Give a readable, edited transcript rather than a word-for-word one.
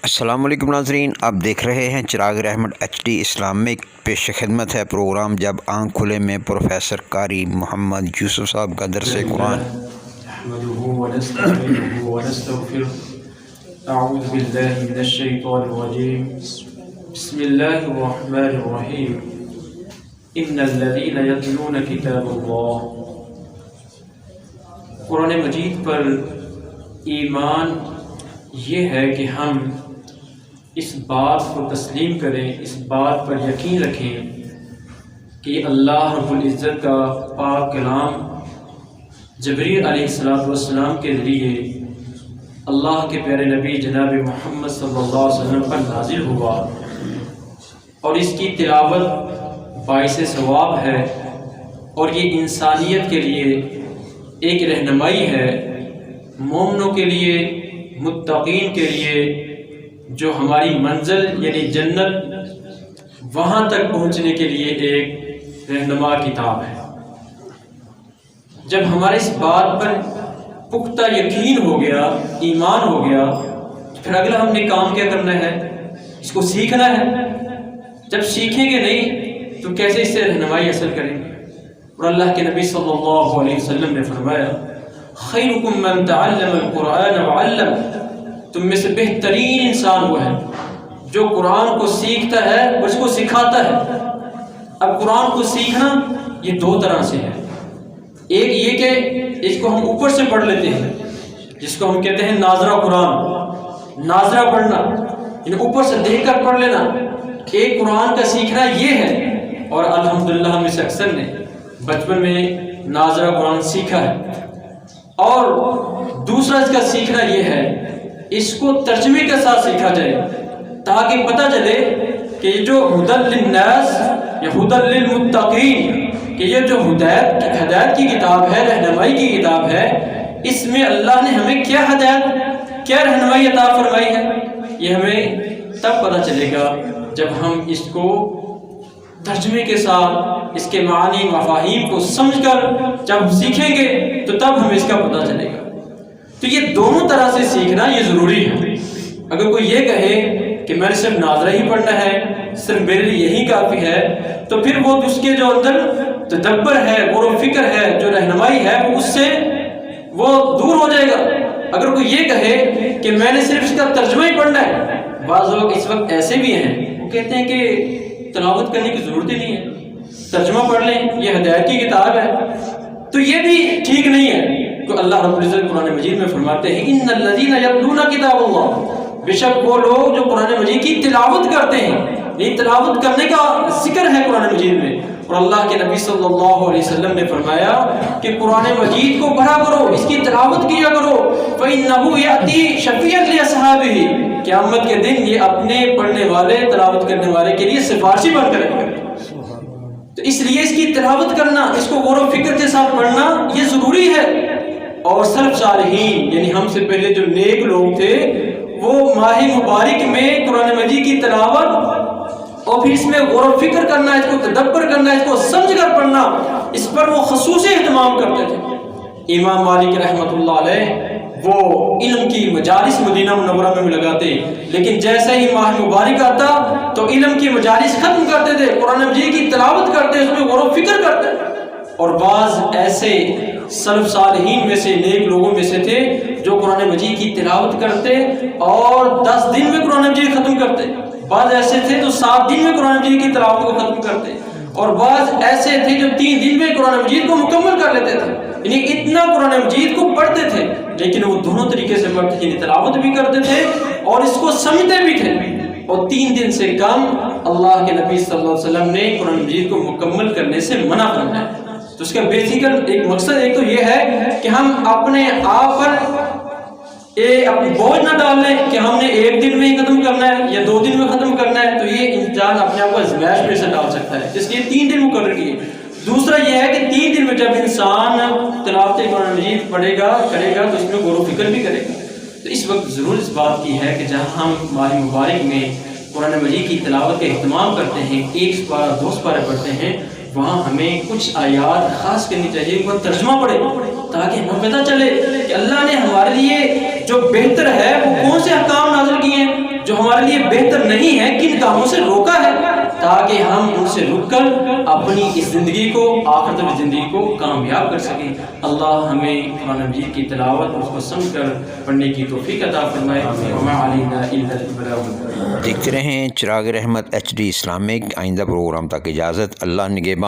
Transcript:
السلام علیکم ناظرین، آپ دیکھ رہے ہیں چراغ رحمت HD اسلامک۔ پیش خدمت ہے پروگرام جب آنکھ کھلے میں پروفیسر قاری محمد یوسف صاحب کا درس قرآن۔ نحمده ونستعينه ونستغفره اعوذ بالله من الشيطان الرجيم بسم الله الرحمن الرحيم ان الذين يتلون كتاب الله۔ قرآن مجید پر ایمان یہ ہے کہ ہم اس بات کو تسلیم کریں، اس بات پر یقین رکھیں کہ اللہ رب العزت کا پاک کلام جبریل علیہ السلام کے ذریعے اللہ کے پیارے نبی جناب محمد صلی اللہ علیہ وسلم پر نازل ہوا، اور اس کی تلاوت باعث ثواب ہے، اور یہ انسانیت کے لیے ایک رہنمائی ہے، مومنوں کے لیے، متقین کے لیے، جو ہماری منزل یعنی جنت وہاں تک پہنچنے کے لیے ایک رہنما کتاب ہے۔ جب ہمارے اس بات پر پختہ یقین ہو گیا، ایمان ہو گیا، پھر اگلا ہم نے کام کیا کرنا ہے؟ اس کو سیکھنا ہے۔ جب سیکھیں گے نہیں تو کیسے اس سے رہنمائی حاصل کریں گے؟ اور اللہ کے نبی صلی اللہ علیہ وسلم نے فرمایا، خیرکم من تعلم القرآن وعلم، تم میں سے بہترین انسان وہ ہے جو قرآن کو سیکھتا ہے اور اس کو سکھاتا ہے۔ اب قرآن کو سیکھنا یہ دو طرح سے ہے، ایک یہ کہ اس کو ہم اوپر سے پڑھ لیتے ہیں، جس کو ہم کہتے ہیں ناظرہ قرآن، ناظرہ پڑھنا یعنی اوپر سے دیکھ کر پڑھ لینا۔ ایک قرآن کا سیکھنا یہ ہے، اور الحمدللہ ہم میں سے اکثر نے بچپن میں ناظرہ قرآن سیکھا ہے۔ اور دوسرا اس کا سیکھنا یہ ہے، اس کو ترجمے کے ساتھ سیکھا جائے تاکہ پتہ چلے کہ یہ جو ہدی للناس یا ہدی للمتقین، کہ یہ جو ہدایت کی کتاب ہے، رہنمائی کی کتاب ہے، اس میں اللہ نے ہمیں کیا ہدایت، کیا رہنمائی عطا فرمائی ہے، یہ ہمیں تب پتہ چلے گا جب ہم اس کو ترجمے کے ساتھ، اس کے معانی مفاہیم کو سمجھ کر جب سیکھیں گے تو تب ہمیں اس کا پتہ چلے گا۔ تو یہ دونوں طرح سے سیکھنا یہ ضروری ہے۔ اگر کوئی یہ کہے کہ میں نے صرف ناظرہ ہی پڑھنا ہے، صرف میرے لیے یہی کافی ہے، تو پھر وہ اس کے جو اندر تدبر ہے، غور و فکر ہے، جو رہنمائی ہے، وہ اس سے وہ دور ہو جائے گا۔ اگر کوئی یہ کہے کہ میں نے صرف اس کا ترجمہ ہی پڑھنا ہے، بعض لوگ اس وقت ایسے بھی ہیں، وہ کہتے ہیں کہ تلاوت کرنے کی ضرورت ہی نہیں ہے، ترجمہ پڑھ لیں، یہ ہدایت کی کتاب ہے، تو یہ بھی ٹھیک نہیں ہے۔ تو اللہ رب العزت قرآن مجید میں فرماتے ہیں، ان الذین یتلون کتاب اللہ، بے شک وہ لوگ جو قرآن مجید کی تلاوت کرتے ہیں، یہ تلاوت کرنے کا ذکر ہے قرآن مجید میں۔ اور اللہ کے نبی صلی اللہ علیہ وسلم نے فرمایا کہ قرآن مجید کو پڑھا کرو، اس کی تلاوت کیا کرو، فإنہ یأتی شفیعا لأصحابہ، قیامت کے دن یہ اپنے پڑھنے والے، تلاوت کرنے والے کے لیے سفارشی بن کر رہے گا۔ تو اس لیے اس کی تلاوت کرنا، اس کو غور و فکر کے ساتھ پڑھنا یہ ضروری ہے۔ اور سلف صالحین یعنی ہم سے پہلے جو نیک لوگ تھے، وہ ماہ مبارک میں قرآن مجید کی تلاوت اور پھر اس میں غور و فکر کرنا، اس کو تدبر کرنا، اس کو سمجھ کر پڑھنا، اس پر وہ خصوصی اہتمام کرتے تھے۔ امام مالک رحمۃ اللہ علیہ وہ علم کی مجالس مدینہ منورہ میں لگاتے، لیکن جیسے ہی ماہ مبارک آتا تو علم کی مجالس ختم کرتے تھے، قرآن مجید کی تلاوت کرتے، اس میں غور و فکر کرتے۔ اور بعض ایسے سلف صالحین میں سے، نیک لوگوں میں سے تھے جو قرآن مجید کی تلاوت کرتے اور 10 دن میں قرآن مجید ختم کرتے، بعض ایسے تھے جو 7 دن میں قرآن مجید کی تلاوت کو ختم کرتے، اور بعض ایسے تھے جو 3 دن میں قرآن مجید کو مکمل کر لیتے تھے، یعنی اتنا قرآن مجید کو پڑھتے تھے، لیکن وہ دونوں طریقے سے پڑھتے تھے، یعنی تلاوت بھی کرتے تھے اور اس کو سمجھتے بھی تھے۔ اور 3 دن سے کم اللہ کے نبی صلی اللہ علیہ وسلم نے قرآن مجید کو مکمل کرنے سے منع فرمایا۔ تو اس کا بیسیکل ایک مقصد ایک تو یہ ہے کہ ہم اپنے آپ پر اپنی بوجھ نہ ڈال لیں کہ ہم نے 1 دن میں ہی ختم کرنا ہے یا 2 دن میں ختم کرنا ہے، تو یہ انسان اپنے آپ کو ازمائش میں سے ڈال سکتا ہے، اس لیے 3 دن مقرر کیے۔ دوسرا یہ ہے کہ 3 دن میں جب انسان تلاوت قرآن مجید پڑھے گا، کرے گا، تو اس میں غور و فکر بھی کرے گا۔ تو اس وقت ضرور اس بات کی ہے کہ جہاں ہم ماہ مبارک میں قرآن مجید کی تلاوت کا اہتمام کرتے ہیں، 1 سپارہ 2 سپارے پڑھتے ہیں، وہاں ہمیں کچھ آیات خاص کرنی چاہیے، ان کا ترجمہ پڑھے تاکہ ہمیں پتہ چلے کہ اللہ نے ہمارے لیے جو بہتر ہے وہ کون سے احکام نازل کیے ہیں، جو ہمارے لیے بہتر نہیں ہے کن کاموں سے روکا ہے تاکہ ہم ان سے رک کر اپنی اس زندگی کو آخرت میں زندگی کو کامیاب کر سکیں۔ اللہ ہمیں قرآن مجید کی تلاوت اور اس کو سمجھ کر پڑھنے کی توفیق عطا فرمائے۔ وما علینا الا البلاغ المبین۔ دیکھتے رہیں چراغ رحمت HD اسلامک۔ آئندہ پروگرام تک اجازت، اللہ نگہبان۔